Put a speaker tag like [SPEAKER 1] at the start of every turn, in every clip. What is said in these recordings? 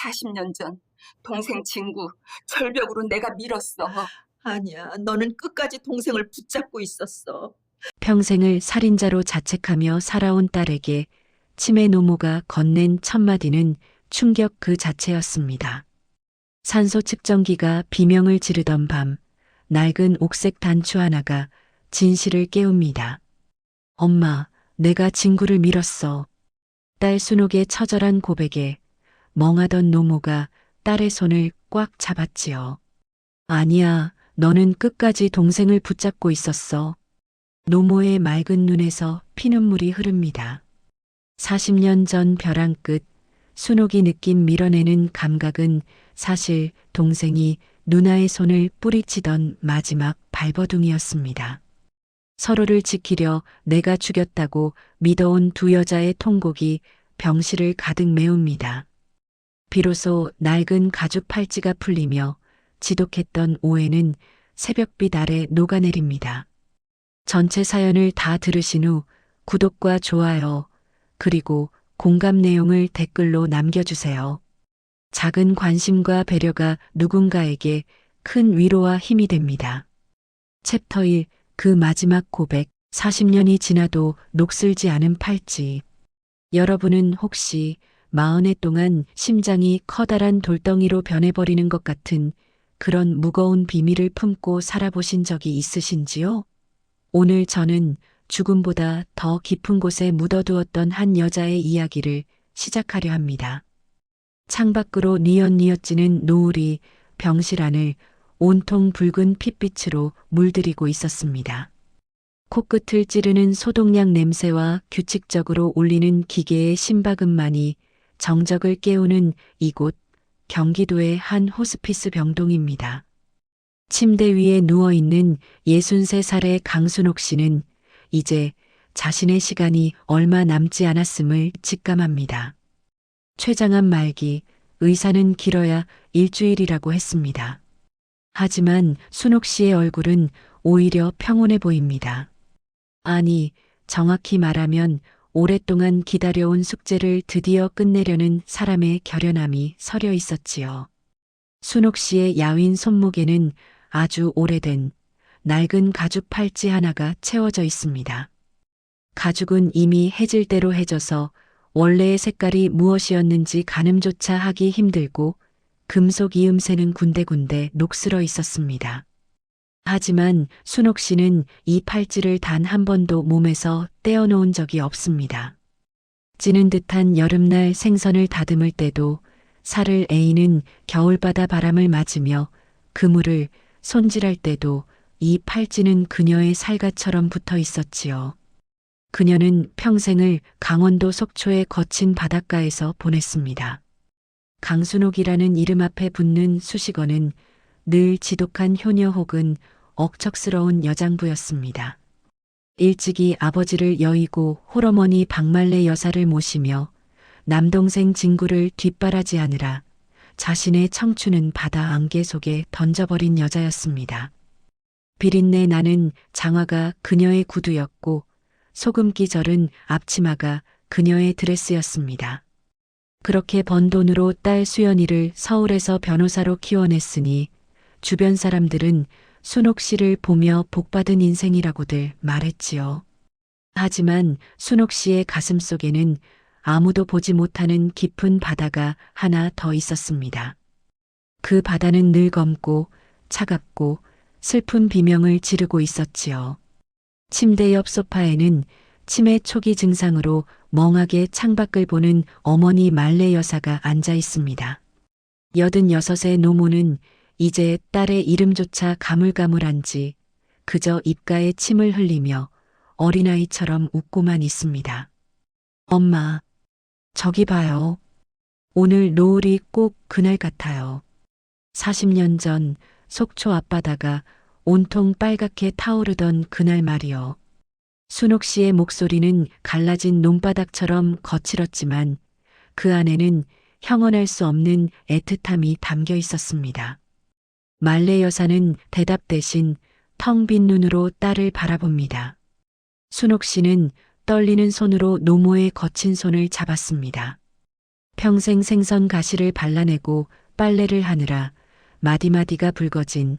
[SPEAKER 1] 40년 전 동생 친구 절벽으로 내가 밀었어.
[SPEAKER 2] 아니야, 너는 끝까지 동생을 붙잡고 있었어.
[SPEAKER 3] 평생을 살인자로 자책하며 살아온 딸에게 치매 노모가 건넨 첫마디는 충격 그 자체였습니다. 산소 측정기가 비명을 지르던 밤, 낡은 옥색 단추 하나가 진실을 깨웁니다. 엄마, 내가 친구를 밀었어. 딸 순옥의 처절한 고백에 멍하던 노모가 딸의 손을 꽉 잡았지요. 아니야, 너는 끝까지 동생을 붙잡고 있었어. 노모의 맑은 눈에서 피눈물이 흐릅니다. 40년 전 벼랑 끝, 순옥이 느낀 밀어내는 감각은 사실 동생이 누나의 손을 뿌리치던 마지막 발버둥이었습니다. 서로를 지키려 내가 죽였다고 믿어온 두 여자의 통곡이 병실을 가득 메웁니다. 비로소 낡은 가죽 팔찌가 풀리며 지독했던 오해는 새벽빛 아래 녹아내립니다. 전체 사연을 다 들으신 후 구독과 좋아요, 그리고 공감 내용을 댓글로 남겨주세요. 작은 관심과 배려가 누군가에게 큰 위로와 힘이 됩니다. 챕터 1, 그 마지막 고백, 40년이 지나도 녹슬지 않은 팔찌. 여러분은 혹시 마흔해 동안 심장이 커다란 돌덩이로 변해버리는 것 같은 그런 무거운 비밀을 품고 살아보신 적이 있으신지요? 오늘 저는 죽음보다 더 깊은 곳에 묻어두었던 한 여자의 이야기를 시작하려 합니다. 창밖으로 뉘엿뉘엿지는 노을이 병실 안을 온통 붉은 핏빛으로 물들이고 있었습니다. 코끝을 찌르는 소독약 냄새와 규칙적으로 울리는 기계의 심박음만이 정적을 깨우는 이곳, 경기도의 한 호스피스 병동입니다. 침대 위에 누워있는 63살의 강순옥 씨는 이제 자신의 시간이 얼마 남지 않았음을 직감합니다. 췌장암 말기, 의사는 길어야 일주일이라고 했습니다. 하지만 순옥 씨의 얼굴은 오히려 평온해 보입니다. 아니, 정확히 말하면 오랫동안 기다려온 숙제를 드디어 끝내려는 사람의 결연함이 서려 있었지요. 순옥 씨의 야윈 손목에는 아주 오래된 낡은 가죽 팔찌 하나가 채워져 있습니다. 가죽은 이미 해질 대로 해져서 원래의 색깔이 무엇이었는지 가늠조차 하기 힘들고 금속 이음새는 군데군데 녹슬어 있었습니다. 하지만 순옥 씨는 이 팔찌를 단 한 번도 몸에서 떼어놓은 적이 없습니다. 찌는 듯한 여름날 생선을 다듬을 때도 살을 에이는 겨울바다 바람을 맞으며 그물을 손질할 때도 이 팔찌는 그녀의 살갗처럼 붙어 있었지요. 그녀는 평생을 강원도 속초의 거친 바닷가에서 보냈습니다. 강순옥이라는 이름 앞에 붙는 수식어는 늘 지독한 효녀 혹은 억척스러운 여장부였습니다. 일찍이 아버지를 여의고 홀어머니 박말래 여사를 모시며 남동생 진구를 뒷바라지하느라 자신의 청춘은 바다 안개 속에 던져버린 여자였습니다. 비린내 나는 장화가 그녀의 구두였고 소금기 절은 앞치마가 그녀의 드레스였습니다. 그렇게 번 돈으로 딸 수연이를 서울에서 변호사로 키워냈으니 주변 사람들은 순옥 씨를 보며 복받은 인생이라고들 말했지요. 하지만 순옥 씨의 가슴 속에는 아무도 보지 못하는 깊은 바다가 하나 더 있었습니다. 그 바다는 늘 검고 차갑고 슬픈 비명을 지르고 있었지요. 침대 옆 소파에는 치매 초기 증상으로 멍하게 창밖을 보는 어머니 말레 여사가 앉아 있습니다. 86의 노모는 이제 딸의 이름조차 가물가물한지 그저 입가에 침을 흘리며 어린아이처럼 웃고만 있습니다. 엄마, 저기 봐요. 오늘 노을이 꼭 그날 같아요. 40년 전 속초 앞바다가 온통 빨갛게 타오르던 그날 말이요. 순옥 씨의 목소리는 갈라진 논바닥처럼 거칠었지만 그 안에는 형언할 수 없는 애틋함이 담겨 있었습니다. 말레 여사는 대답 대신 텅 빈 눈으로 딸을 바라봅니다. 순옥 씨는 떨리는 손으로 노모의 거친 손을 잡았습니다. 평생 생선 가시를 발라내고 빨래를 하느라 마디마디가 붉어진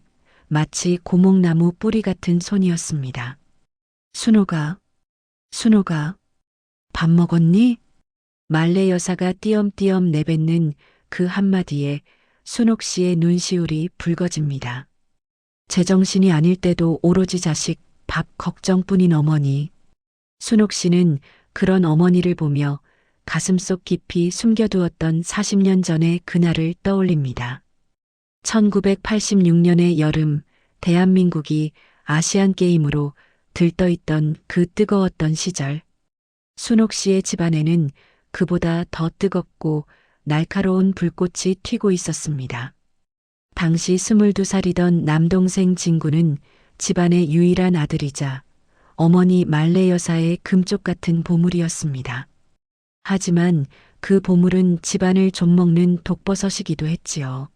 [SPEAKER 3] 마치 고목나무 뿌리 같은 손이었습니다. 순옥아, 순옥아, 밥 먹었니? 말레 여사가 띄엄띄엄 내뱉는 그 한마디에 순옥 씨의 눈시울이 붉어집니다. 제정신이 아닐 때도 오로지 자식 밥 걱정뿐인 어머니. 순옥 씨는 그런 어머니를 보며 가슴속 깊이 숨겨두었던 40년 전의 그날을 떠올립니다. 1986년의 여름, 대한민국이 아시안 게임으로 들떠있던 그 뜨거웠던 시절. 순옥 씨의 집안에는 그보다 더 뜨겁고 날카로운 불꽃이 튀고 있었습니다. 당시 22살이던 남동생 진구는 집안의 유일한 아들이자 어머니 말레 여사의 금쪽 같은 보물이었습니다. 하지만 그 보물은 집안을 좀먹는 독버섯이기도 했지요.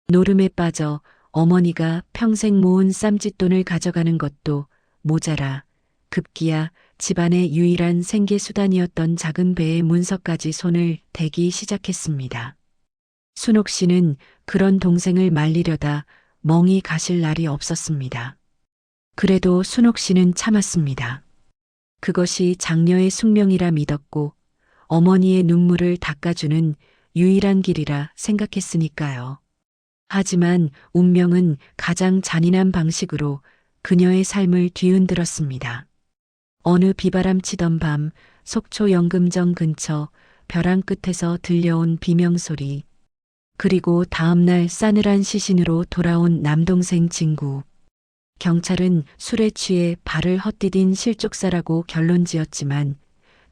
[SPEAKER 3] 노름에 빠져 어머니가 평생 모은 쌈짓돈을 가져가는 것도 모자라 급기야 집안의 유일한 생계수단이었던 작은 배의 문서까지 손을 대기 시작했습니다. 순옥 씨는 그런 동생을 말리려다 멍이 가실 날이 없었습니다. 그래도 순옥 씨는 참았습니다. 그것이 장녀의 숙명이라 믿었고 어머니의 눈물을 닦아주는 유일한 길이라 생각했으니까요. 하지만 운명은 가장 잔인한 방식으로 그녀의 삶을 뒤흔들었습니다. 어느 비바람 치던 밤 속초 연금정 근처 벼랑 끝에서 들려온 비명소리, 그리고 다음날 싸늘한 시신으로 돌아온 남동생 진구. 경찰은 술에 취해 발을 헛디딘 실족사라고 결론지었지만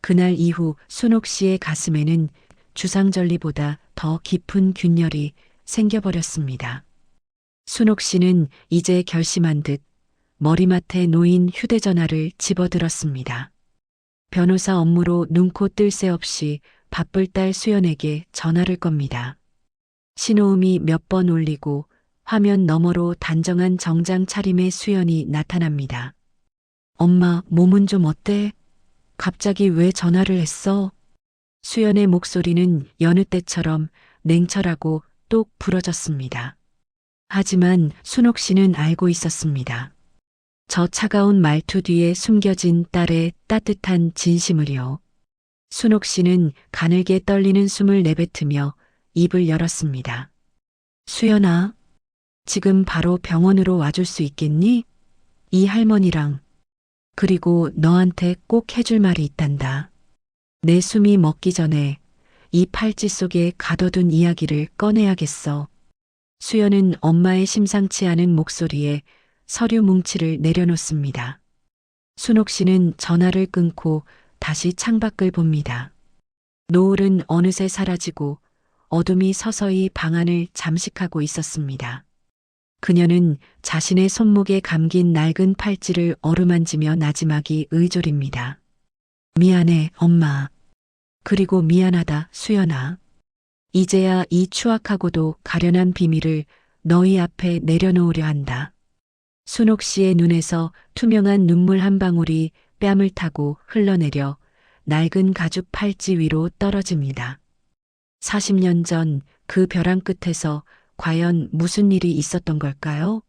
[SPEAKER 3] 그날 이후 순옥 씨의 가슴에는 주상절리보다 더 깊은 균열이 생겨버렸습니다. 순옥 씨는 이제 결심한 듯 머리맡에 놓인 휴대전화를 집어들었습니다. 변호사 업무로 눈코 뜰 새 없이 바쁠 딸 수연에게 전화를 겁니다. 신호음이 몇 번 울리고 화면 너머로 단정한 정장 차림의 수연이 나타납니다. 엄마, 몸은 좀 어때? 갑자기 왜 전화를 했어? 수연의 목소리는 여느 때처럼 냉철하고 똑 부러졌습니다. 하지만 순옥 씨는 알고 있었습니다. 저 차가운 말투 뒤에 숨겨진 딸의 따뜻한 진심을요. 순옥 씨는 가늘게 떨리는 숨을 내뱉으며 입을 열었습니다. 수연아, 지금 바로 병원으로 와줄 수 있겠니? 이 할머니랑. 그리고 너한테 꼭 해줄 말이 있단다. 내 숨이 멎기 전에 이 팔찌 속에 가둬둔 이야기를 꺼내야겠어. 수연은 엄마의 심상치 않은 목소리에 서류 뭉치를 내려놓습니다. 순옥 씨는 전화를 끊고 다시 창밖을 봅니다. 노을은 어느새 사라지고 어둠이 서서히 방 안을 잠식하고 있었습니다. 그녀는 자신의 손목에 감긴 낡은 팔찌를 어루만지며 나지막이 의졸입니다. 미안해, 엄마. 그리고 미안하다, 수연아. 이제야 이 추악하고도 가련한 비밀을 너희 앞에 내려놓으려 한다. 순옥 씨의 눈에서 투명한 눈물 한 방울이 뺨을 타고 흘러내려 낡은 가죽 팔찌 위로 떨어집니다. 40년 전 그 벼랑 끝에서 과연 무슨 일이 있었던 걸까요?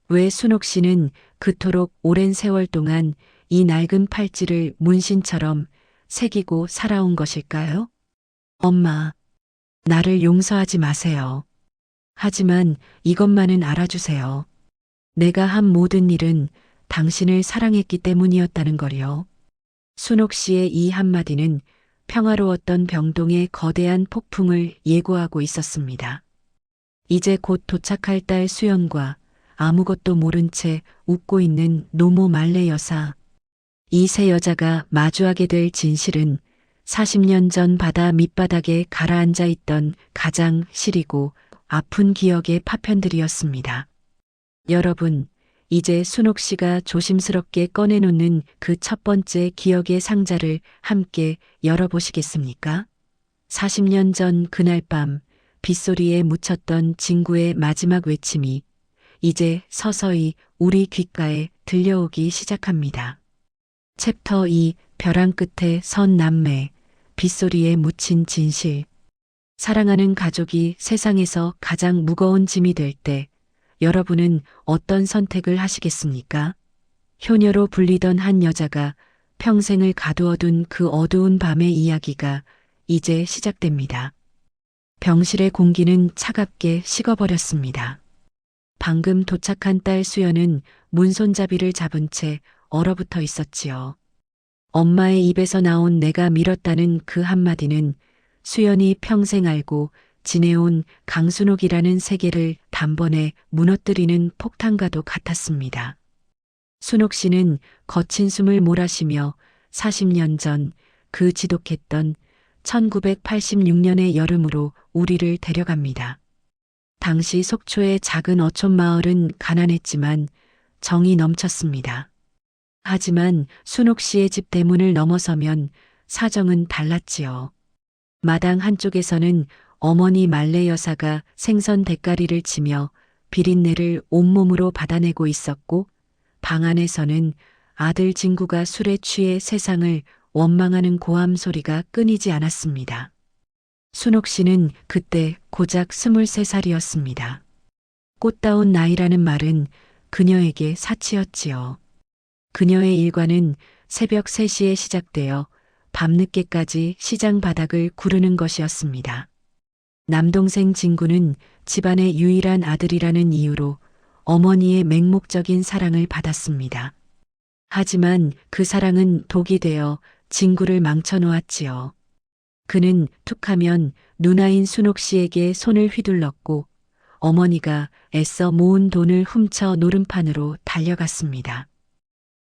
[SPEAKER 3] 왜 순옥 씨는 그토록 오랜 세월 동안 이 낡은 팔찌를 문신처럼 새기고 살아온 것일까요? 엄마, 나를 용서하지 마세요. 하지만 이것만은 알아주세요. 내가 한 모든 일은 당신을 사랑했기 때문이었다는 걸요. 순옥 씨의 이 한마디는 평화로웠던 병동의 거대한 폭풍을 예고하고 있었습니다. 이제 곧 도착할 딸 수연과 아무것도 모른 채 웃고 있는 노모 말레 여사. 이 세 여자가 마주하게 될 진실은 40년 전 바다 밑바닥에 가라앉아 있던 가장 시리고 아픈 기억의 파편들이었습니다. 여러분, 이제 순옥 씨가 조심스럽게 꺼내놓는 그 첫 번째 기억의 상자를 함께 열어보시겠습니까? 40년 전 그날 밤 빗소리에 묻혔던 진구의 마지막 외침이 이제 서서히 우리 귓가에 들려오기 시작합니다. 챕터 2 벼랑 끝에 선 남매 빗소리에 묻힌 진실. 사랑하는 가족이 세상에서 가장 무거운 짐이 될 때 여러분은 어떤 선택을 하시겠습니까? 효녀로 불리던 한 여자가 평생을 가두어둔 그 어두운 밤의 이야기가 이제 시작됩니다. 병실의 공기는 차갑게 식어버렸습니다. 방금 도착한 딸 수연은 문손잡이를 잡은 채 얼어붙어 있었지요. 엄마의 입에서 나온 내가 밀었다는 그 한마디는 수연이 평생 알고 지내온 강순옥이라는 세계를 단번에 무너뜨리는 폭탄과도 같았습니다. 순옥 씨는 거친 숨을 몰아쉬며 40년 전 그 지독했던 1986년의 여름으로 우리를 데려갑니다. 당시 속초의 작은 어촌 마을은 가난했지만 정이 넘쳤습니다. 하지만 순옥 씨의 집 대문을 넘어서면 사정은 달랐지요. 마당 한쪽에서는 어머니 말레 여사가 생선 대가리를 치며 비린내를 온몸으로 받아내고 있었고, 방 안에서는 아들 진구가 술에 취해 세상을 원망하는 고함 소리가 끊이지 않았습니다. 순옥 씨는 그때 고작 23살이었습니다. 꽃다운 나이라는 말은 그녀에게 사치였지요. 그녀의 일과는 새벽 3시에 시작되어 밤늦게까지 시장 바닥을 구르는 것이었습니다. 남동생 진구는 집안의 유일한 아들이라는 이유로 어머니의 맹목적인 사랑을 받았습니다. 하지만 그 사랑은 독이 되어 진구를 망쳐놓았지요. 그는 툭하면 누나인 순옥 씨에게 손을 휘둘렀고 어머니가 애써 모은 돈을 훔쳐 노름판으로 달려갔습니다.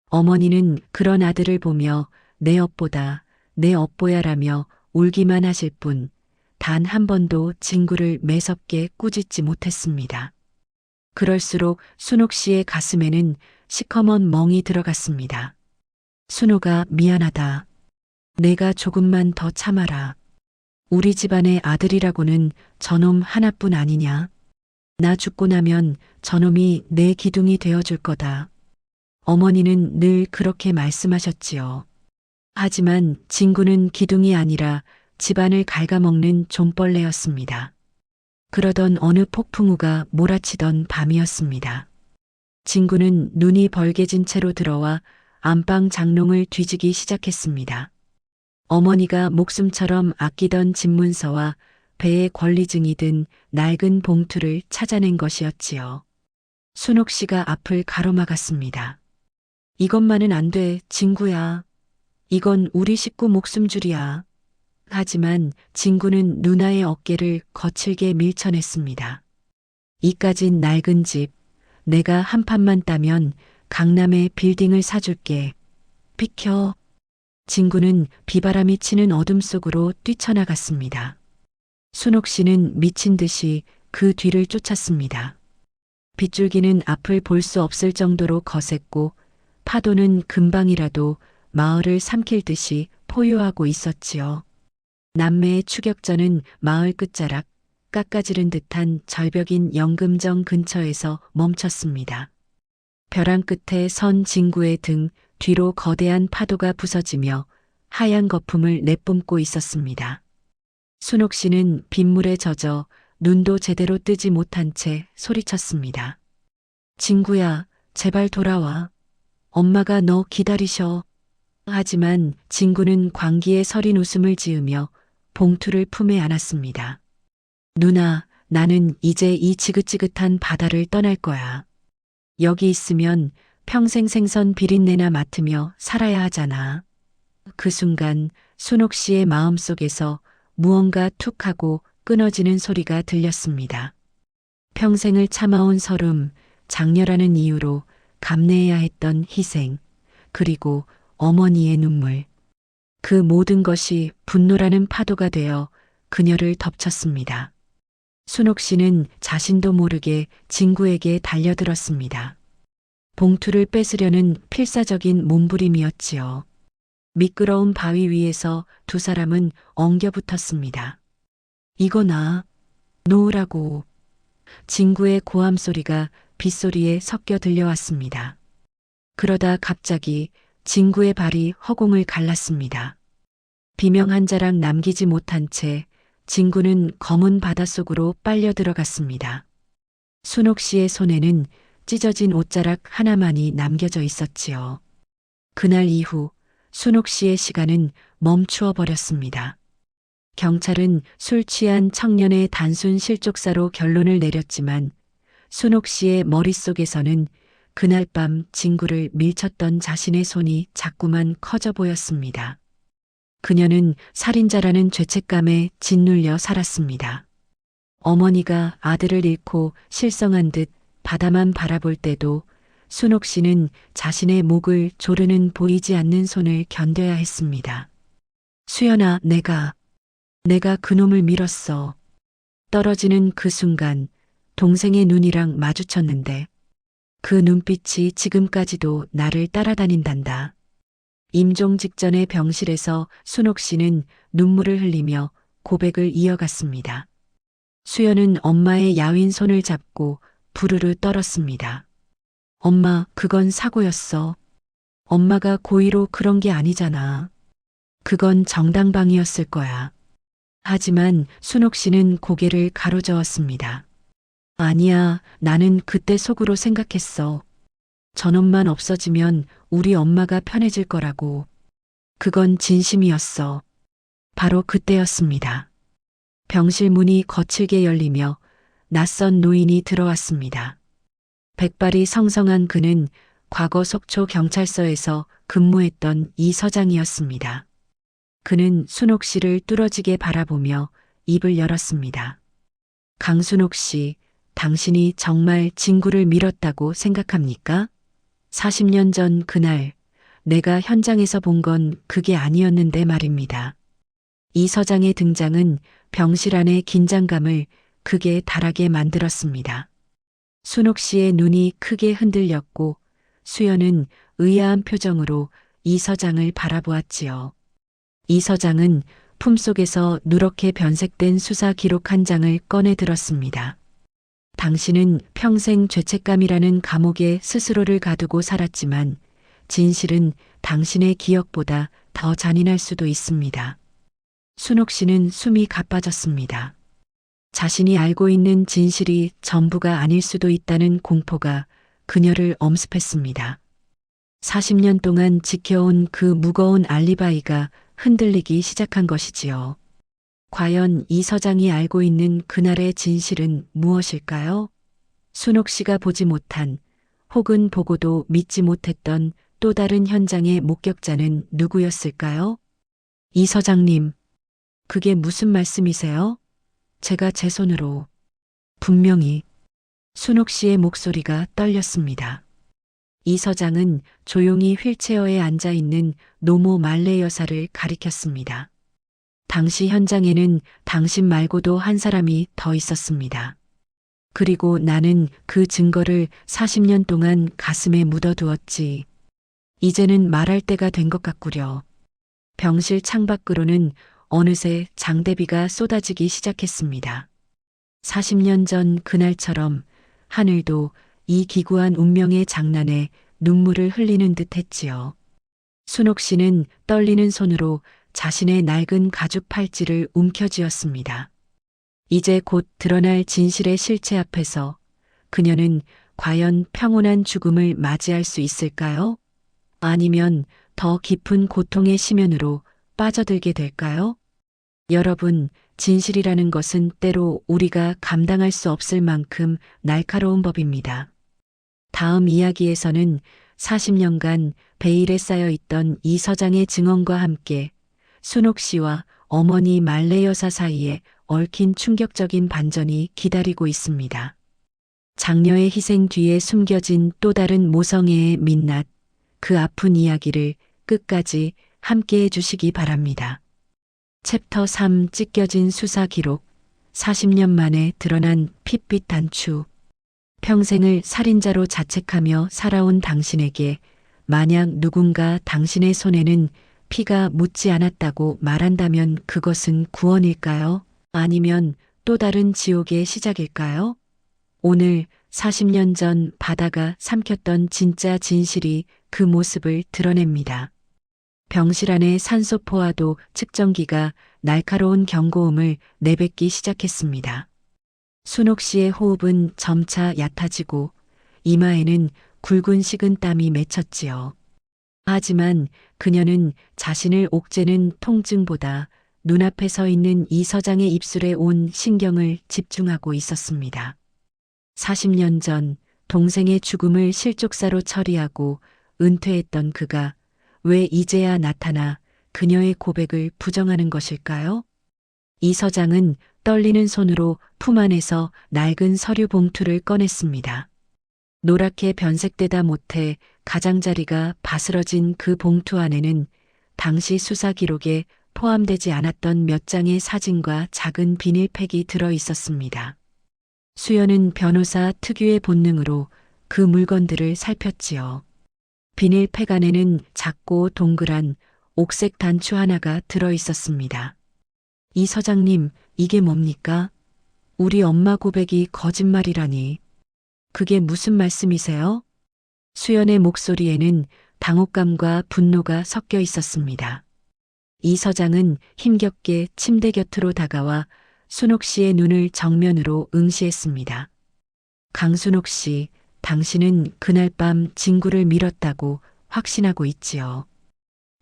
[SPEAKER 3] 어머니는 그런 아들을 보며 내 업보다 내 업보야라며 울기만 하실 뿐 단 한 번도 진구를 매섭게 꾸짖지 못했습니다. 그럴수록 순옥 씨의 가슴에는 시커먼 멍이 들어갔습니다. 순옥아, 미안하다. 내가 조금만 더 참아라. 우리 집안의 아들이라고는 저놈 하나뿐 아니냐. 나 죽고 나면 저놈이 내 기둥이 되어줄 거다. 어머니는 늘 그렇게 말씀하셨지요. 하지만 진구는 기둥이 아니라 집안을 갉아먹는 좀벌레였습니다. 그러던 어느 폭풍우가 몰아치던 밤이었습니다. 진구는 눈이 벌개진 채로 들어와 안방 장롱을 뒤지기 시작했습니다. 어머니가 목숨처럼 아끼던 집문서와 배에 권리증이 든 낡은 봉투를 찾아낸 것이었지요. 순옥 씨가 앞을 가로막았습니다. 이것만은 안 돼, 진구야. 이건 우리 식구 목숨줄이야. 하지만 진구는 누나의 어깨를 거칠게 밀쳐냈습니다. 이까진 낡은 집, 내가 한 판만 따면 강남에 빌딩을 사줄게. 비켜. 진구는 비바람이 치는 어둠 속으로 뛰쳐나갔습니다. 순옥 씨는 미친 듯이 그 뒤를 쫓았습니다. 빗줄기는 앞을 볼 수 없을 정도로 거셌고 파도는 금방이라도 마을을 삼킬 듯이 포효하고 있었지요. 남매의 추격전은 마을 끝자락 깎아지른 듯한 절벽인 영금정 근처에서 멈췄습니다. 벼랑 끝에 선 진구의 등 뒤로 거대한 파도가 부서지며 하얀 거품을 내뿜고 있었습니다. 순옥 씨는 빗물에 젖어 눈도 제대로 뜨지 못한 채 소리쳤습니다. 진구야, 제발 돌아와. 엄마가 너 기다리셔. 하지만 진구는 광기에 서린 웃음을 지으며 봉투를 품에 안았습니다. 누나, 나는 이제 이 지긋지긋한 바다를 떠날 거야. 여기 있으면 평생 생선 비린내나 맡으며 살아야 하잖아. 그 순간 순옥 씨의 마음속에서 무언가 툭 하고 끊어지는 소리가 들렸습니다. 평생을 참아온 서름, 장녀라는 이유로 감내해야 했던 희생, 그리고 어머니의 눈물. 그 모든 것이 분노라는 파도가 되어 그녀를 덮쳤습니다. 순옥 씨는 자신도 모르게 진구에게 달려들었습니다. 봉투를 뺏으려는 필사적인 몸부림이었지요. 미끄러운 바위 위에서 두 사람은 엉겨붙었습니다. 이거 놓으라고. 진구의 고함 소리가 빗소리에 섞여 들려왔습니다. 그러다 갑자기 진구의 발이 허공을 갈랐습니다. 비명 한 자락 남기지 못한 채 진구는 검은 바닷속으로 빨려 들어갔습니다. 순옥 씨의 손에는 찢어진 옷자락 하나만이 남겨져 있었지요. 그날 이후 순옥 씨의 시간은 멈추어 버렸습니다. 경찰은 술 취한 청년의 단순 실족사로 결론을 내렸지만 순옥 씨의 머릿속에서는 그날 밤 진구를 밀쳤던 자신의 손이 자꾸만 커져 보였습니다. 그녀는 살인자라는 죄책감에 짓눌려 살았습니다. 어머니가 아들을 잃고 실성한 듯 바다만 바라볼 때도 순옥 씨는 자신의 목을 조르는 보이지 않는 손을 견뎌야 했습니다. 수연아, 내가 그놈을 밀었어. 떨어지는 그 순간 동생의 눈이랑 마주쳤는데 그 눈빛이 지금까지도 나를 따라다닌단다. 임종 직전의 병실에서 순옥 씨는 눈물을 흘리며 고백을 이어갔습니다. 수연은 엄마의 야윈 손을 잡고 부르르 떨었습니다. 엄마, 그건 사고였어. 엄마가 고의로 그런 게 아니잖아. 그건 정당방위였을 거야. 하지만 순옥 씨는 고개를 가로저었습니다. 아니야, 나는 그때 속으로 생각했어. 저놈만 없어지면 우리 엄마가 편해질 거라고. 그건 진심이었어. 바로 그때였습니다. 병실 문이 거칠게 열리며 낯선 노인이 들어왔습니다. 백발이 성성한 그는 과거 속초 경찰서에서 근무했던 이 서장이었습니다. 그는 순옥 씨를 뚫어지게 바라보며 입을 열었습니다. 강순옥 씨, 당신이 정말 진구를 밀었다고 생각합니까? 40년 전 그날 내가 현장에서 본 건 그게 아니었는데 말입니다. 이 서장의 등장은 병실 안의 긴장감을 극에 달하게 만들었습니다. 순옥 씨의 눈이 크게 흔들렸고 수연은 의아한 표정으로 이 서장을 바라보았지요. 이 서장은 품속에서 누렇게 변색된 수사 기록 한 장을 꺼내 들었습니다. 당신은 평생 죄책감이라는 감옥에 스스로를 가두고 살았지만 진실은 당신의 기억보다 더 잔인할 수도 있습니다. 순옥 씨는 숨이 가빠졌습니다. 자신이 알고 있는 진실이 전부가 아닐 수도 있다는 공포가 그녀를 엄습했습니다. 40년 동안 지켜온 그 무거운 알리바이가 흔들리기 시작한 것이지요. 과연 이 서장이 알고 있는 그날의 진실은 무엇일까요? 순옥 씨가 보지 못한 혹은 보고도 믿지 못했던 또 다른 현장의 목격자는 누구였을까요? 이 서장님, 그게 무슨 말씀이세요? 제가 제 손으로 분명히 순옥 씨의 목소리가 떨렸습니다. 이 서장은 조용히 휠체어에 앉아 있는 노모 말레 여사를 가리켰습니다. 당시 현장에는 당신 말고도 한 사람이 더 있었습니다. 그리고 나는 그 증거를 40년 동안 가슴에 묻어두었지. 이제는 말할 때가 된 것 같구려. 병실 창밖으로는 어느새 장대비가 쏟아지기 시작했습니다. 40년 전 그날처럼 하늘도 이 기구한 운명의 장난에 눈물을 흘리는 듯 했지요. 순옥 씨는 떨리는 손으로 자신의 낡은 가죽 팔찌를 움켜쥐었습니다. 이제 곧 드러날 진실의 실체 앞에서 그녀는 과연 평온한 죽음을 맞이할 수 있을까요? 아니면 더 깊은 고통의 심연으로 빠져들게 될까요? 여러분, 진실이라는 것은 때로 우리가 감당할 수 없을 만큼 날카로운 법입니다. 다음 이야기에서는 40년간 베일에 쌓여 있던 이 서장의 증언과 함께 순옥 씨와 어머니 말레 여사 사이에 얽힌 충격적인 반전이 기다리고 있습니다. 장녀의 희생 뒤에 숨겨진 또 다른 모성애의 민낯, 그 아픈 이야기를 끝까지 함께해 주시기 바랍니다. 챕터 3 찢겨진 수사 기록 40년 만에 드러난 핏빛 단추. 평생을 살인자로 자책하며 살아온 당신에게 만약 누군가 당신의 손에는 피가 묻지 않았다고 말한다면 그것은 구원일까요? 아니면 또 다른 지옥의 시작일까요? 오늘 40년 전 바다가 삼켰던 진짜 진실이 그 모습을 드러냅니다. 병실 안의 산소 포화도 측정기가 날카로운 경고음을 내뱉기 시작했습니다. 순옥 씨의 호흡은 점차 얕아지고 이마에는 굵은 식은땀이 맺혔지요. 하지만 그녀는 자신을 옥죄는 통증보다 눈앞에 서 있는 이 서장의 입술에 온 신경을 집중하고 있었습니다. 40년 전 동생의 죽음을 실족사로 처리하고 은퇴했던 그가 왜 이제야 나타나 그녀의 고백을 부정하는 것일까요? 이 서장은 떨리는 손으로 품 안에서 낡은 서류 봉투를 꺼냈습니다. 노랗게 변색되다 못해 가장자리가 바스러진 그 봉투 안에는 당시 수사 기록에 포함되지 않았던 몇 장의 사진과 작은 비닐팩이 들어 있었습니다. 수연은 변호사 특유의 본능으로 그 물건들을 살폈지요. 비닐팩 안에는 작고 동그란 옥색 단추 하나가 들어 있었습니다. 이 서장님, 이게 뭡니까? 우리 엄마 고백이 거짓말이라니. 그게 무슨 말씀이세요? 수연의 목소리에는 당혹감과 분노가 섞여 있었습니다. 이 서장은 힘겹게 침대 곁으로 다가와 순옥 씨의 눈을 정면으로 응시했습니다. 강순옥 씨, 당신은 그날 밤 진구를 밀었다고 확신하고 있지요.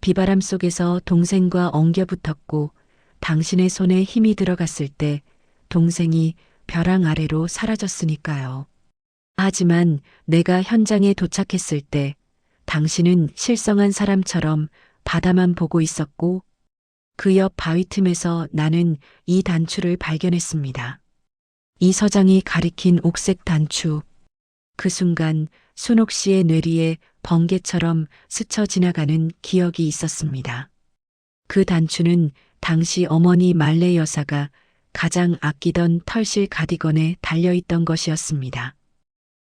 [SPEAKER 3] 비바람 속에서 동생과 엉겨 붙었고 당신의 손에 힘이 들어갔을 때 동생이 벼랑 아래로 사라졌으니까요. 하지만 내가 현장에 도착했을 때 당신은 실성한 사람처럼 바다만 보고 있었고 그 옆 바위 틈에서 나는 이 단추를 발견했습니다. 이 서장이 가리킨 옥색 단추. 그 순간 순옥 씨의 뇌리에 번개처럼 스쳐 지나가는 기억이 있었습니다. 그 단추는 당시 어머니 말레 여사가 가장 아끼던 털실 가디건에 달려있던 것이었습니다.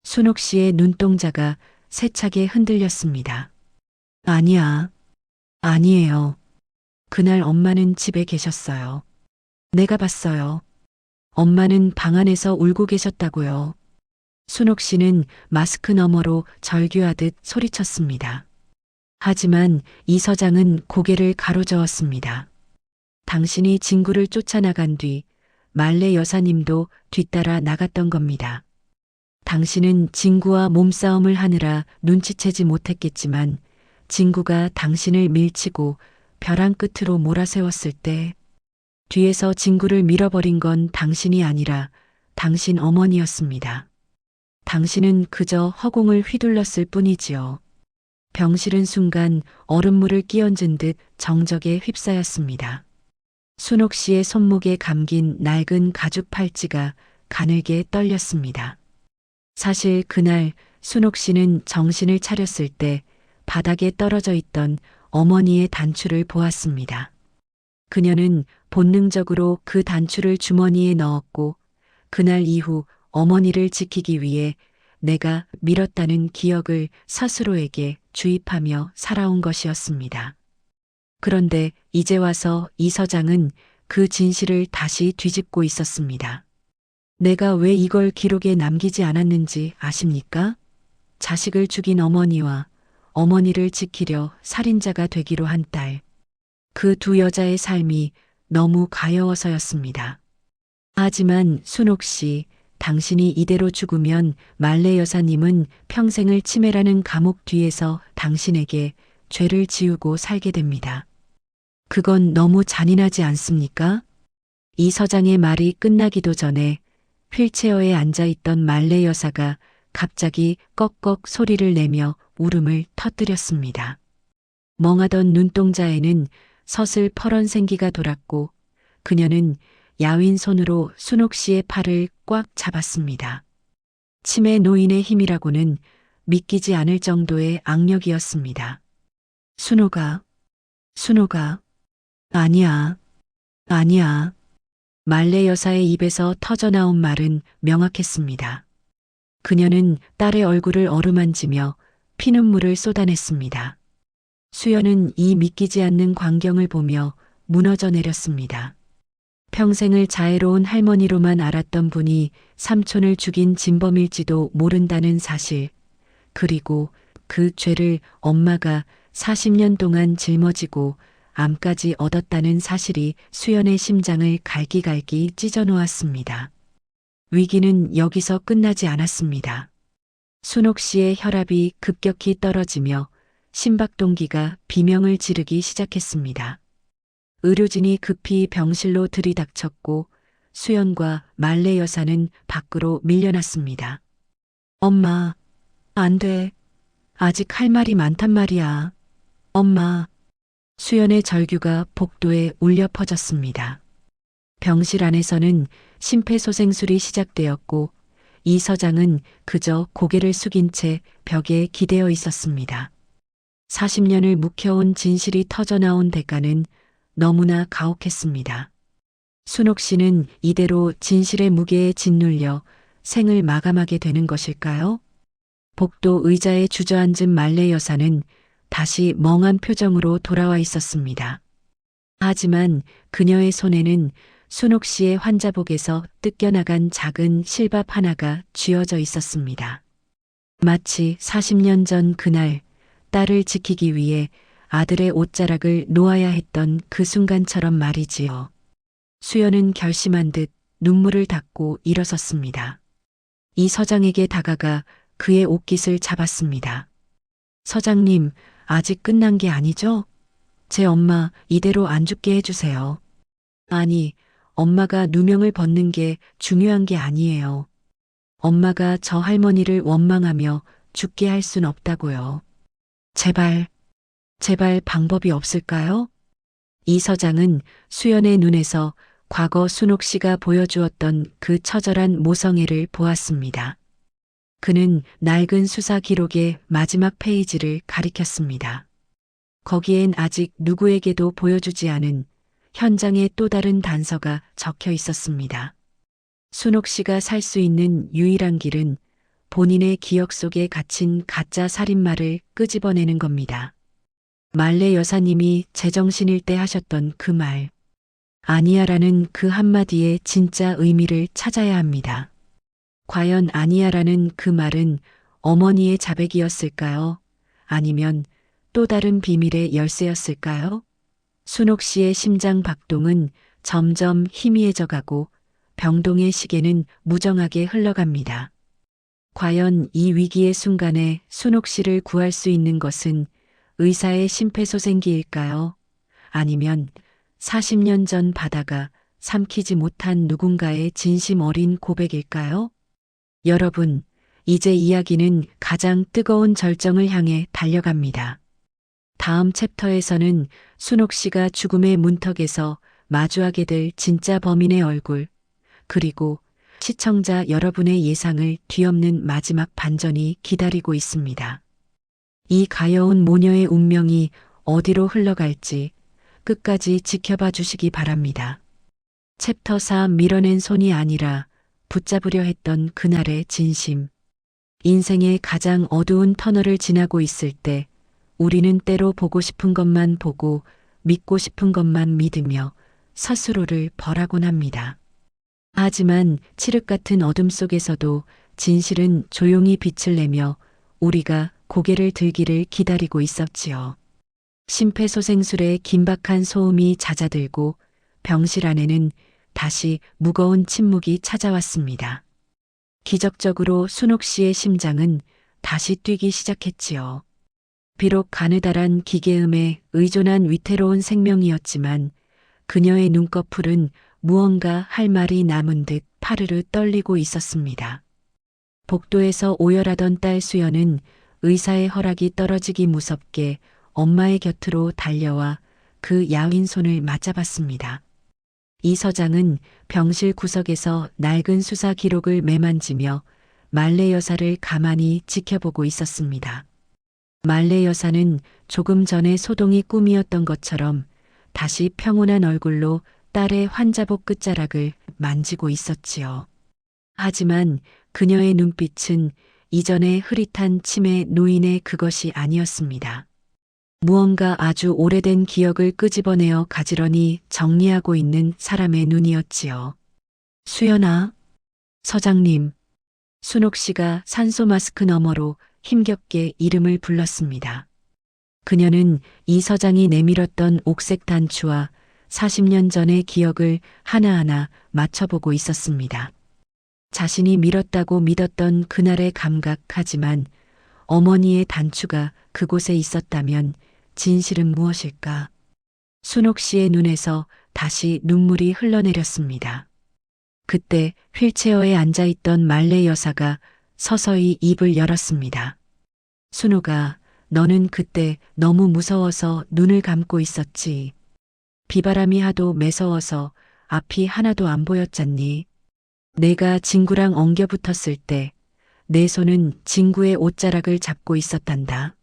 [SPEAKER 3] 순옥 씨의 눈동자가 세차게 흔들렸습니다. 아니야. 아니에요. 그날 엄마는 집에 계셨어요. 내가 봤어요. 엄마는 방 안에서 울고 계셨다고요. 순옥 씨는 마스크 너머로 절규하듯 소리쳤습니다. 하지만 이 서장은 고개를 가로저었습니다. 당신이 진구를 쫓아나간 뒤 말레 여사님도 뒤따라 나갔던 겁니다. 당신은 진구와 몸싸움을 하느라 눈치채지 못했겠지만 진구가 당신을 밀치고 벼랑 끝으로 몰아세웠을 때 뒤에서 진구를 밀어버린 건 당신이 아니라 당신 어머니였습니다. 당신은 그저 허공을 휘둘렀을 뿐이지요. 병실은 순간 얼음물을 끼얹은 듯 정적에 휩싸였습니다. 순옥 씨의 손목에 감긴 낡은 가죽 팔찌가 가늘게 떨렸습니다. 사실 그날 순옥 씨는 정신을 차렸을 때 바닥에 떨어져 있던 어머니의 단추를 보았습니다. 그녀는 본능적으로 그 단추를 주머니에 넣었고 그날 이후 어머니를 지키기 위해 내가 밀었다는 기억을 스스로에게 주입하며 살아온 것이었습니다. 그런데 이제 와서 이 서장은 그 진실을 다시 뒤집고 있었습니다. 내가 왜 이걸 기록에 남기지 않았는지 아십니까? 자식을 죽인 어머니와 어머니를 지키려 살인자가 되기로 한 딸. 그 두 여자의 삶이 너무 가여워서였습니다. 하지만 순옥 씨, 당신이 이대로 죽으면 말레 여사님은 평생을 치매라는 감옥 뒤에서 당신에게 죄를 지우고 살게 됩니다. 그건 너무 잔인하지 않습니까? 이 서장의 말이 끝나기도 전에 휠체어에 앉아있던 말레 여사가 갑자기 꺽꺽 소리를 내며 울음을 터뜨렸습니다. 멍하던 눈동자에는 서슬 퍼런 생기가 돌았고 그녀는 야윈 손으로 순옥 씨의 팔을 꽉 잡았습니다. 치매 노인의 힘이라고는 믿기지 않을 정도의 악력이었습니다. 순옥아, 순옥아, 아니야, 아니야. 말레 여사의 입에서 터져나온 말은 명확했습니다. 그녀는 딸의 얼굴을 어루만지며 피눈물을 쏟아냈습니다. 수연은 이 믿기지 않는 광경을 보며 무너져 내렸습니다. 평생을 자애로운 할머니로만 알았던 분이 삼촌을 죽인 진범일지도 모른다는 사실, 그리고 그 죄를 엄마가 40년 동안 짊어지고 암까지 얻었다는 사실이 수연의 심장을 갈기갈기 찢어놓았습니다. 위기는 여기서 끝나지 않았습니다. 순옥 씨의 혈압이 급격히 떨어지며 심박동기가 비명을 지르기 시작했습니다. 의료진이 급히 병실로 들이닥쳤고 수연과 말레 여사는 밖으로 밀려났습니다. 엄마, 안 돼. 아직 할 말이 많단 말이야. 엄마. 수연의 절규가 복도에 울려 퍼졌습니다. 병실 안에서는 심폐소생술이 시작되었고 이 서장은 그저 고개를 숙인 채 벽에 기대어 있었습니다. 40년을 묵혀온 진실이 터져나온 대가는 너무나 가혹했습니다. 순옥 씨는 이대로 진실의 무게에 짓눌려 생을 마감하게 되는 것일까요? 복도 의자에 주저앉은 말레 여사는 다시 멍한 표정으로 돌아와 있었습니다. 하지만 그녀의 손에는 순옥 씨의 환자복에서 뜯겨나간 작은 실밥 하나가 쥐어져 있었습니다. 마치 40년 전 그날 딸을 지키기 위해 아들의 옷자락을 놓아야 했던 그 순간처럼 말이지요. 수연은 결심한 듯 눈물을 닦고 일어섰습니다. 이 서장에게 다가가 그의 옷깃을 잡았습니다. 서장님, 아직 끝난 게 아니죠? 제 엄마 이대로 안 죽게 해주세요. 아니, 엄마가 누명을 벗는 게 중요한 게 아니에요. 엄마가 저 할머니를 원망하며 죽게 할 순 없다고요. 제발 방법이 없을까요? 이 서장은 수연의 눈에서 과거 순옥 씨가 보여주었던 그 처절한 모성애를 보았습니다. 그는 낡은 수사 기록의 마지막 페이지를 가리켰습니다. 거기엔 아직 누구에게도 보여주지 않은 현장의 또 다른 단서가 적혀 있었습니다. 순옥 씨가 살 수 있는 유일한 길은 본인의 기억 속에 갇힌 가짜 살인마를 끄집어내는 겁니다. 말레 여사님이 제정신일 때 하셨던 그 말, 아니야라는 그 한마디의 진짜 의미를 찾아야 합니다. 과연 아니야라는 그 말은 어머니의 자백이었을까요? 아니면 또 다른 비밀의 열쇠였을까요? 순옥 씨의 심장 박동은 점점 희미해져 가고 병동의 시계는 무정하게 흘러갑니다. 과연 이 위기의 순간에 순옥 씨를 구할 수 있는 것은 의사의 심폐소생기일까요? 아니면 40년 전 바다가 삼키지 못한 누군가의 진심 어린 고백일까요? 여러분, 이제 이야기는 가장 뜨거운 절정을 향해 달려갑니다. 다음 챕터에서는 순옥 씨가 죽음의 문턱에서 마주하게 될 진짜 범인의 얼굴, 그리고 시청자 여러분의 예상을 뒤엎는 마지막 반전이 기다리고 있습니다. 이 가여운 모녀의 운명이 어디로 흘러갈지 끝까지 지켜봐 주시기 바랍니다. 챕터 4 밀어낸 손이 아니라 붙잡으려 했던 그날의 진심. 인생의 가장 어두운 터널을 지나고 있을 때 우리는 때로 보고 싶은 것만 보고 믿고 싶은 것만 믿으며 스스로를 벌하곤 합니다. 하지만 칠흑 같은 어둠 속에서도 진실은 조용히 빛을 내며 우리가 고개를 들기를 기다리고 있었지요. 심폐소생술의 긴박한 소음이 잦아들고 병실 안에는 다시 무거운 침묵이 찾아왔습니다. 기적적으로 순옥 씨의 심장은 다시 뛰기 시작했지요. 비록 가느다란 기계음에 의존한 위태로운 생명이었지만 그녀의 눈꺼풀은 무언가 할 말이 남은 듯 파르르 떨리고 있었습니다. 복도에서 오열하던 딸 수연은 의사의 허락이 떨어지기 무섭게 엄마의 곁으로 달려와 그 야윈 손을 맞잡았습니다. 이 서장은 병실 구석에서 낡은 수사 기록을 매만지며 말레 여사를 가만히 지켜보고 있었습니다. 말레 여사는 조금 전에 소동이 꿈이었던 것처럼 다시 평온한 얼굴로 딸의 환자복 끝자락을 만지고 있었지요. 하지만 그녀의 눈빛은 이전의 흐릿한 치매 노인의 그것이 아니었습니다. 무언가 아주 오래된 기억을 끄집어내어 가지런히 정리하고 있는 사람의 눈이었지요. 수연아, 서장님, 순옥 씨가 산소 마스크 너머로 힘겹게 이름을 불렀습니다. 그녀는 이 서장이 내밀었던 옥색 단추와 40년 전의 기억을 하나하나 맞춰보고 있었습니다. 자신이 밀었다고 믿었던 그날의 감각하지만 어머니의 단추가 그곳에 있었다면 진실은 무엇일까? 순옥 씨의 눈에서 다시 눈물이 흘러내렸습니다. 그때 휠체어에 앉아있던 말레 여사가 서서히 입을 열었습니다. 순옥아, 너는 그때 너무 무서워서 눈을 감고 있었지. 비바람이 하도 매서워서 앞이 하나도 안 보였잖니. 내가 진구랑 엉겨 붙었을 때 내 손은 진구의 옷자락을 잡고 있었단다.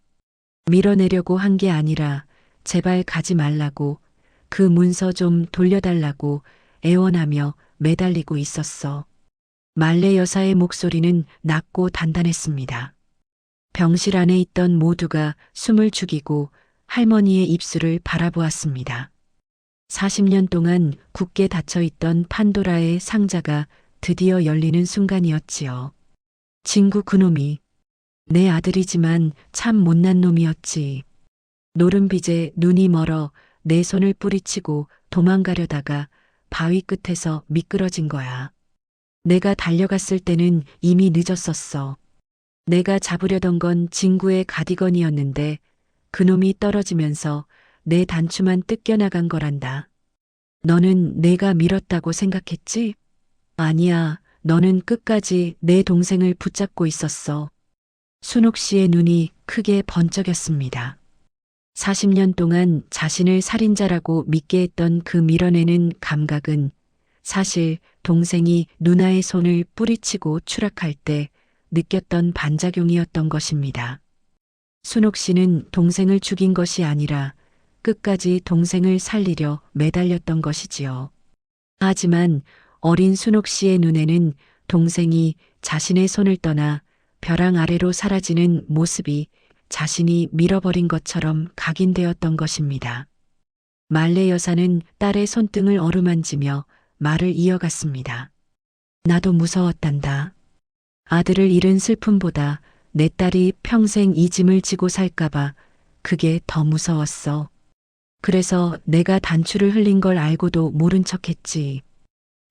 [SPEAKER 3] 밀어내려고 한 게 아니라 제발 가지 말라고, 그 문서 좀 돌려달라고 애원하며 매달리고 있었어. 말레 여사의 목소리는 낮고 단단했습니다. 병실 안에 있던 모두가 숨을 죽이고 할머니의 입술을 바라보았습니다. 40년 동안 굳게 닫혀있던 판도라의 상자가 드디어 열리는 순간이었지요. 진구 그놈이 내 아들이지만 참 못난 놈이었지. 노름빚에 눈이 멀어 내 손을 뿌리치고 도망가려다가 바위 끝에서 미끄러진 거야. 내가 달려갔을 때는 이미 늦었었어. 내가 잡으려던 건 진구의 가디건이었는데 그놈이 떨어지면서 내 단추만 뜯겨나간 거란다. 너는 내가 밀었다고 생각했지? 아니야, 너는 끝까지 내 동생을 붙잡고 있었어. 순옥 씨의 눈이 크게 번쩍였습니다. 40년 동안 자신을 살인자라고 믿게 했던 그 밀어내는 감각은 사실 동생이 누나의 손을 뿌리치고 추락할 때 느꼈던 반작용이었던 것입니다. 순옥 씨는 동생을 죽인 것이 아니라 끝까지 동생을 살리려 매달렸던 것이지요. 하지만 어린 순옥 씨의 눈에는 동생이 자신의 손을 떠나 벼랑 아래로 사라지는 모습이 자신이 밀어버린 것처럼 각인되었던 것입니다. 말레 여사는 딸의 손등을 어루만지며 말을 이어갔습니다. 나도 무서웠단다. 아들을 잃은 슬픔보다 내 딸이 평생 이 짐을 지고 살까봐 그게 더 무서웠어. 그래서 내가 단추를 흘린 걸 알고도 모른 척했지.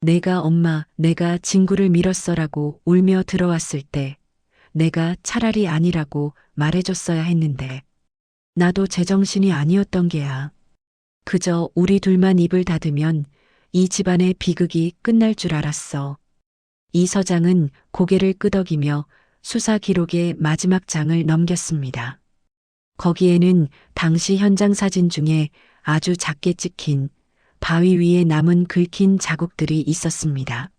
[SPEAKER 3] 내가 진구를 밀었어라고 울며 들어왔을 때 내가 차라리 아니라고 말해줬어야 했는데 나도 제정신이 아니었던 게야. 그저 우리 둘만 입을 닫으면 이 집안의 비극이 끝날 줄 알았어. 이 서장은 고개를 끄덕이며 수사 기록의 마지막 장을 넘겼습니다. 거기에는 당시 현장 사진 중에 아주 작게 찍힌 바위 위에 남은 긁힌 자국들이 있었습니다.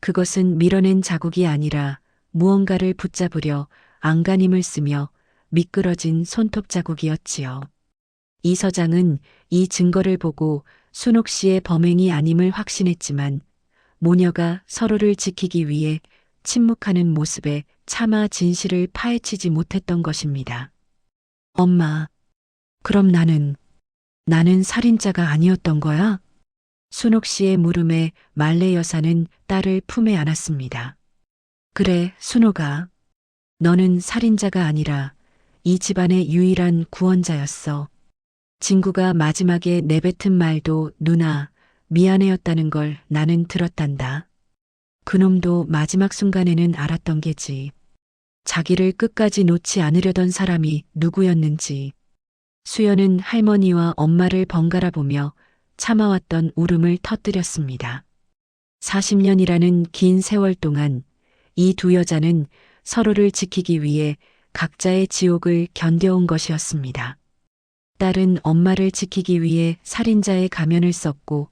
[SPEAKER 3] 그것은 밀어낸 자국이 아니라 무언가를 붙잡으려 안간힘을 쓰며 미끄러진 손톱 자국이었지요. 이 서장은 이 증거를 보고 순옥 씨의 범행이 아님을 확신했지만 모녀가 서로를 지키기 위해 침묵하는 모습에 차마 진실을 파헤치지 못했던 것입니다. 엄마, 그럼 나는 살인자가 아니었던 거야? 순옥 씨의 물음에 말레 여사는 딸을 품에 안았습니다. 그래, 순옥아. 너는 살인자가 아니라 이 집안의 유일한 구원자였어. 진구가 마지막에 내뱉은 말도 누나, 미안해였다는 걸 나는 들었단다. 그놈도 마지막 순간에는 알았던 게지. 자기를 끝까지 놓지 않으려던 사람이 누구였는지. 수연은 할머니와 엄마를 번갈아 보며 참아왔던 울음을 터뜨렸습니다. 40년이라는 긴 세월 동안 이 두 여자는 서로를 지키기 위해 각자의 지옥을 견뎌온 것이었습니다. 딸은 엄마를 지키기 위해 살인자의 가면을 썼고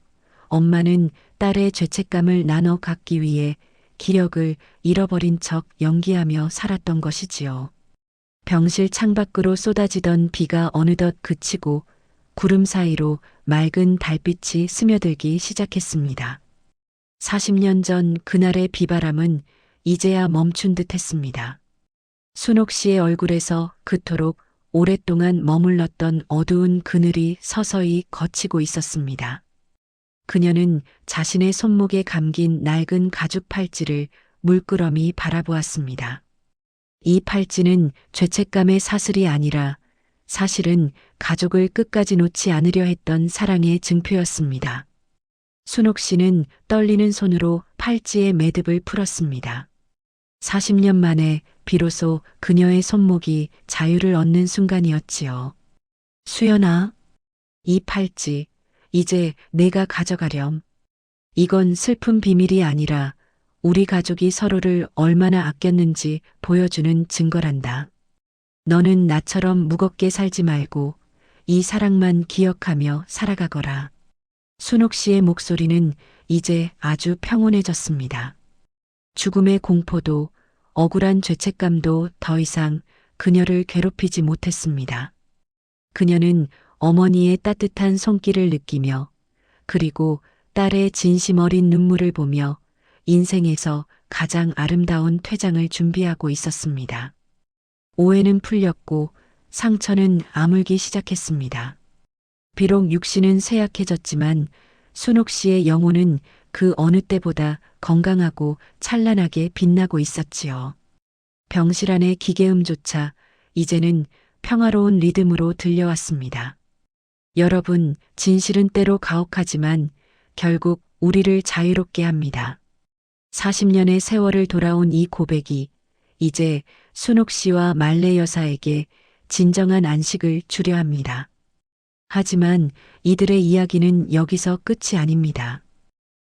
[SPEAKER 3] 엄마는 딸의 죄책감을 나눠 갖기 위해 기력을 잃어버린 척 연기하며 살았던 것이지요. 병실 창밖으로 쏟아지던 비가 어느덧 그치고 구름 사이로 맑은 달빛이 스며들기 시작했습니다. 40년 전 그날의 비바람은 이제야 멈춘 듯 했습니다. 순옥 씨의 얼굴에서 그토록 오랫동안 머물렀던 어두운 그늘이 서서히 걷히고 있었습니다. 그녀는 자신의 손목에 감긴 낡은 가죽 팔찌를 물끄러미 바라보았습니다. 이 팔찌는 죄책감의 사슬이 아니라 사실은 가족을 끝까지 놓지 않으려 했던 사랑의 증표였습니다. 순옥 씨는 떨리는 손으로 팔찌의 매듭을 풀었습니다. 40년 만에 비로소 그녀의 손목이 자유를 얻는 순간이었지요. 수연아, 이 팔찌, 이제 내가 가져가렴. 이건 슬픈 비밀이 아니라 우리 가족이 서로를 얼마나 아꼈는지 보여주는 증거란다. 너는 나처럼 무겁게 살지 말고 이 사랑만 기억하며 살아가거라. 순옥 씨의 목소리는 이제 아주 평온해졌습니다. 죽음의 공포도 억울한 죄책감도 더 이상 그녀를 괴롭히지 못했습니다. 그녀는 어머니의 따뜻한 손길을 느끼며 그리고 딸의 진심 어린 눈물을 보며 인생에서 가장 아름다운 퇴장을 준비하고 있었습니다. 오해는 풀렸고 상처는 아물기 시작했습니다. 비록 육신은 쇠약해졌지만 순옥 씨의 영혼은 그 어느 때보다 건강하고 찬란하게 빛나고 있었지요. 병실 안의 기계음조차 이제는 평화로운 리듬으로 들려왔습니다. 여러분, 진실은 때로 가혹하지만 결국 우리를 자유롭게 합니다. 40년의 세월을 돌아온 이 고백이 이제 순옥 씨와 말레 여사에게 진정한 안식을 주려 합니다. 하지만 이들의 이야기는 여기서 끝이 아닙니다.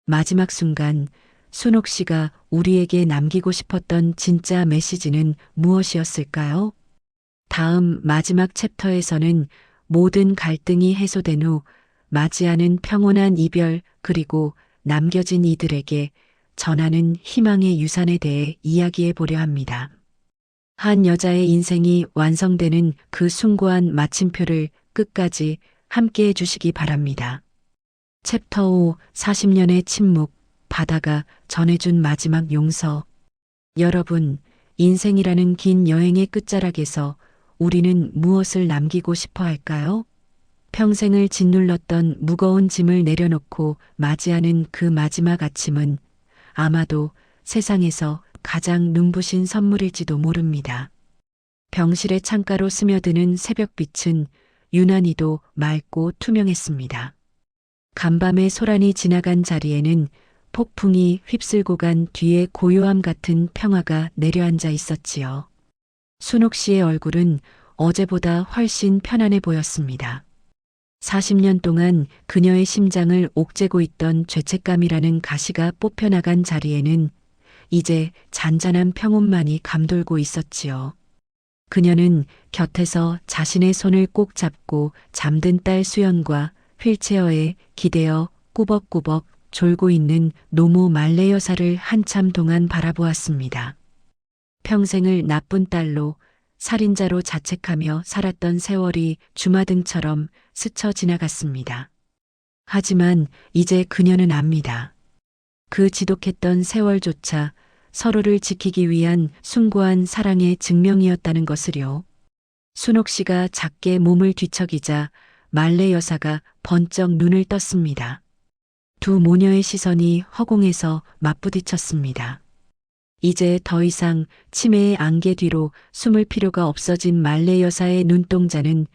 [SPEAKER 3] 마지막 순간 순옥 씨가 우리에게 남기고 싶었던 진짜 메시지는 무엇이었을까요? 다음 마지막 챕터에서는 모든 갈등이 해소된 후 맞이하는 평온한 이별 그리고 남겨진 이들에게 전하는 희망의 유산에 대해 이야기해 보려 합니다. 한 여자의 인생이 완성되는 그 숭고한 마침표를 끝까지 함께 해주시기 바랍니다. 챕터 5 40년의 침묵 바다가 전해준 마지막 용서. 여러분, 인생이라는 긴 여행의 끝자락에서 우리는 무엇을 남기고 싶어 할까요? 평생을 짓눌렀던 무거운 짐을 내려놓고 맞이하는 그 마지막 아침은 아마도 세상에서 가장 눈부신 선물일지도 모릅니다. 병실의 창가로 스며드는 새벽빛은 유난히도 맑고 투명했습니다. 간밤에 소란이 지나간 자리에는 폭풍이 휩쓸고 간 뒤에 고요함 같은 평화가 내려앉아 있었지요. 순옥 씨의 얼굴은 어제보다 훨씬 편안해 보였습니다. 40년 동안 그녀의 심장을 옥죄고 있던 죄책감이라는 가시가 뽑혀나간 자리에는 이제 잔잔한 평온만이 감돌고 있었지요. 그녀는 곁에서 자신의 손을 꼭 잡고 잠든 딸 수연과 휠체어에 기대어 꾸벅꾸벅 졸고 있는 노모 말레 여사를 한참 동안 바라보았습니다. 평생을 나쁜 딸로 살인자로 자책하며 살았던 세월이 주마등처럼 스쳐 지나갔습니다. 하지만 이제 그녀는 압니다. 그 지독했던 세월조차 서로를 지키기 위한 숭고한 사랑의 증명이었다는 것을요. 순옥 씨가 작게 몸을 뒤척이자 말레 여사가 번쩍 눈을 떴습니다. 두 모녀의 시선이 허공에서 맞부딪혔습니다. 이제 더 이상 치매의 안개 뒤로 숨을 필요가 없어진 말레 여사의 눈동자는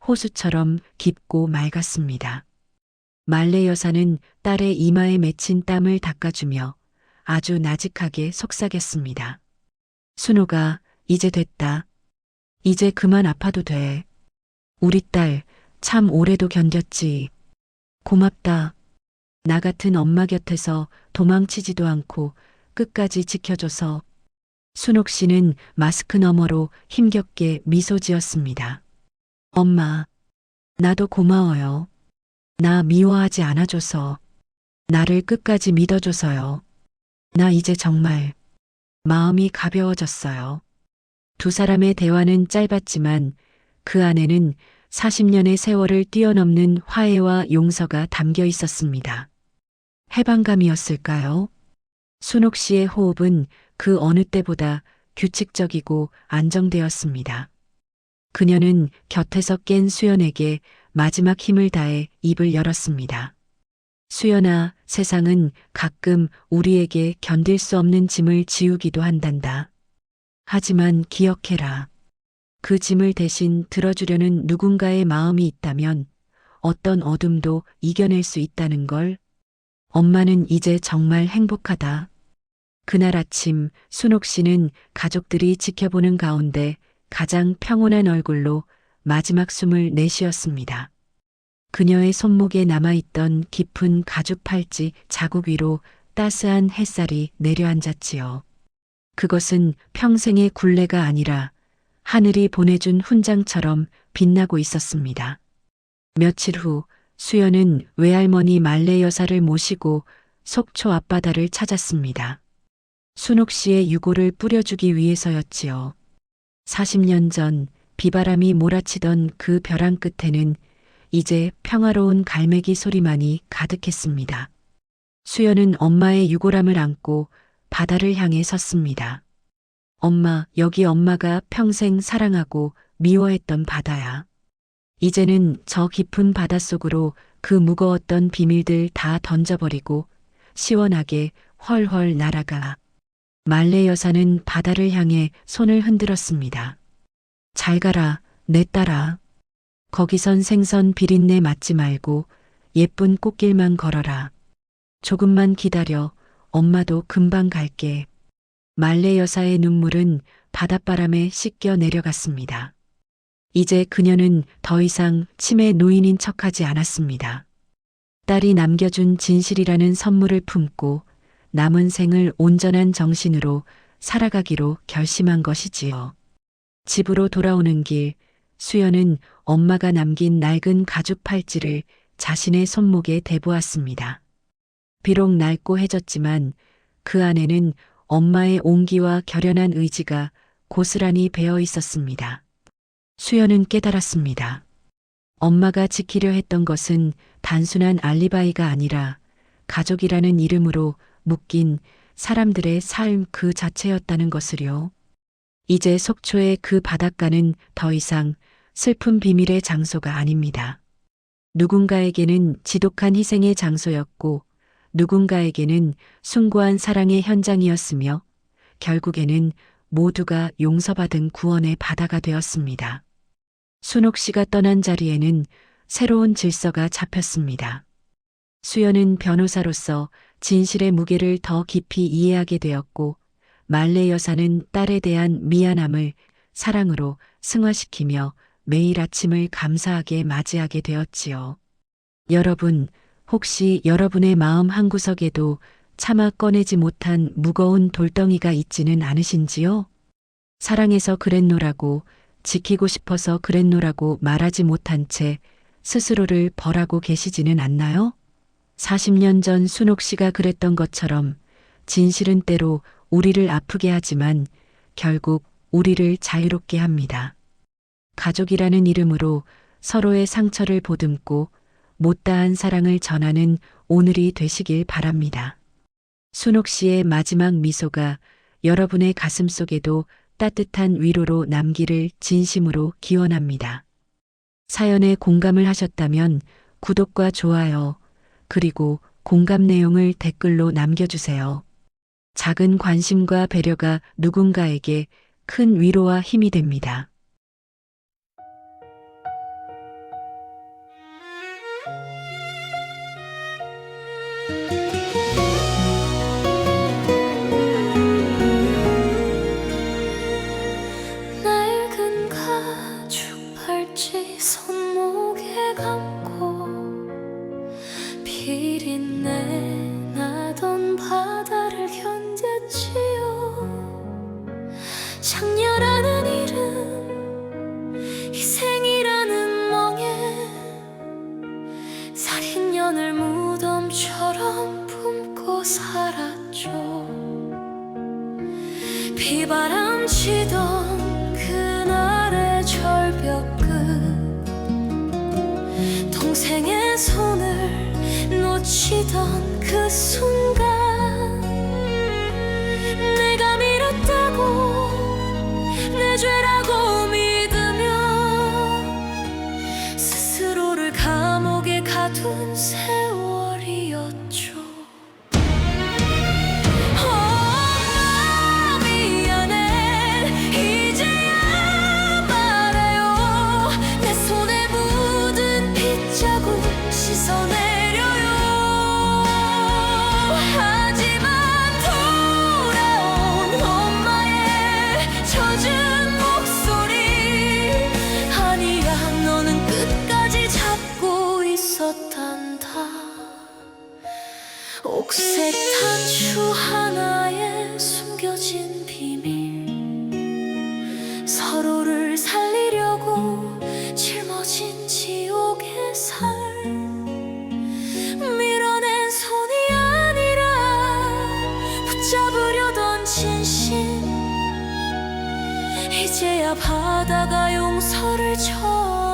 [SPEAKER 3] 호수처럼 깊고 맑았습니다. 말레 여사는 딸의 이마에 맺힌 땀을 닦아주며 아주 나직하게 속삭였습니다. 순옥아, 이제 됐다. 이제 그만 아파도 돼. 우리 딸 참 오래도 견뎠지. 고맙다. 나 같은 엄마 곁에서 도망치지도 않고 끝까지 지켜줘서. 순옥 씨는 마스크 너머로 힘겹게 미소 지었습니다. 엄마, 나도 고마워요. 나 미워하지 않아줘서. 나를 끝까지 믿어줘서요. 나 이제 정말 마음이 가벼워졌어요. 두 사람의 대화는 짧았지만 그 안에는 40년의 세월을 뛰어넘는 화해와 용서가 담겨 있었습니다. 해방감이었을까요? 순옥 씨의 호흡은 그 어느 때보다 규칙적이고 안정되었습니다. 그녀는 곁에서 깬 수연에게 마지막 힘을 다해 입을 열었습니다. 수연아, 세상은 가끔 우리에게 견딜 수 없는 짐을 지우기도 한단다. 하지만 기억해라. 그 짐을 대신 들어주려는 누군가의 마음이 있다면 어떤 어둠도 이겨낼 수 있다는 걸. 엄마는 이제 정말 행복하다. 그날 아침 순옥 씨는 가족들이 지켜보는 가운데 가장 평온한 얼굴로 마지막 숨을 내쉬었습니다. 그녀의 손목에 남아있던 깊은 가죽 팔찌 자국 위로 따스한 햇살이 내려앉았지요. 그것은 평생의 굴레가 아니라 하늘이 보내준 훈장처럼 빛나고 있었습니다. 며칠 후 수연은 외할머니 말레 여사를 모시고 속초 앞바다를 찾았습니다. 순옥 씨의 유골을 뿌려주기 위해서였지요. 40년 전 비바람이 몰아치던 그 벼랑 끝에는 이제 평화로운 갈매기 소리만이 가득했습니다. 수연은 엄마의 유골함을 안고 바다를 향해 섰습니다. 엄마, 여기 엄마가 평생 사랑하고 미워했던 바다야. 이제는 저 깊은 바닷속으로 그 무거웠던 비밀들 다 던져버리고 시원하게 훨훨 날아가. 말레 여사는 바다를 향해 손을 흔들었습니다. 잘 가라, 내 딸아. 거기선 생선 비린내 맡지 말고 예쁜 꽃길만 걸어라. 조금만 기다려. 엄마도 금방 갈게. 말레 여사의 눈물은 바닷바람에 씻겨 내려갔습니다. 이제 그녀는 더 이상 치매 노인인 척하지 않았습니다. 딸이 남겨준 진실이라는 선물을 품고 남은 생을 온전한 정신으로 살아가기로 결심한 것이지요. 집으로 돌아오는 길, 수연은 엄마가 남긴 낡은 가죽 팔찌를 자신의 손목에 대보았습니다. 비록 낡고 해졌지만 그 안에는 엄마의 온기와 결연한 의지가 고스란히 배어 있었습니다. 수연은 깨달았습니다. 엄마가 지키려 했던 것은 단순한 알리바이가 아니라 가족이라는 이름으로 묶인 사람들의 삶 그 자체였다는 것을요. 이제 속초의 그 바닷가는 더 이상 슬픈 비밀의 장소가 아닙니다. 누군가에게는 지독한 희생의 장소였고 누군가에게는 숭고한 사랑의 현장이었으며 결국에는 모두가 용서받은 구원의 바다가 되었습니다. 순옥 씨가 떠난 자리에는 새로운 질서가 잡혔습니다. 수연은 변호사로서 진실의 무게를 더 깊이 이해하게 되었고 말레 여사는 딸에 대한 미안함을 사랑으로 승화시키며 매일 아침을 감사하게 맞이하게 되었지요. 여러분, 혹시 여러분의 마음 한구석에도 차마 꺼내지 못한 무거운 돌덩이가 있지는 않으신지요? 사랑해서 그랬노라고, 지키고 싶어서 그랬노라고 말하지 못한 채 스스로를 벌하고 계시지는 않나요? 40년 전 순옥 씨가 그랬던 것처럼 진실은 때로 우리를 아프게 하지만 결국 우리를 자유롭게 합니다. 가족이라는 이름으로 서로의 상처를 보듬고 못다한 사랑을 전하는 오늘이 되시길 바랍니다. 순옥 씨의 마지막 미소가 여러분의 가슴 속에도 따뜻한 위로로 남기를 진심으로 기원합니다. 사연에 공감을 하셨다면 구독과 좋아요, 그리고 공감 내용을 댓글로 남겨주세요. 작은 관심과 배려가 누군가에게 큰 위로와 힘이 됩니다.
[SPEAKER 4] 낡은 가죽 팔찌 손목에 감고 비린내 나던 바다를 견뎠지요. 장녀라는 이름, 희생이라는 멍에 살인연을 무덤처럼 품고 살았죠. 비바람 치던 그날의 절벽 끝, 동생의 손을 놓치던 그 순간 내가 밀었다고, 내 죄라고 믿으며 스스로를 감옥에 가둔 세월이었죠. 엄마 미안해, 이제야 녹색 단추 하나에 숨겨진 비밀, 서로를 살리려고 짊어진 지옥의 살, 밀어낸 손이 아니라 붙잡으려던 진심, 이제야 바다가 용서를 줘.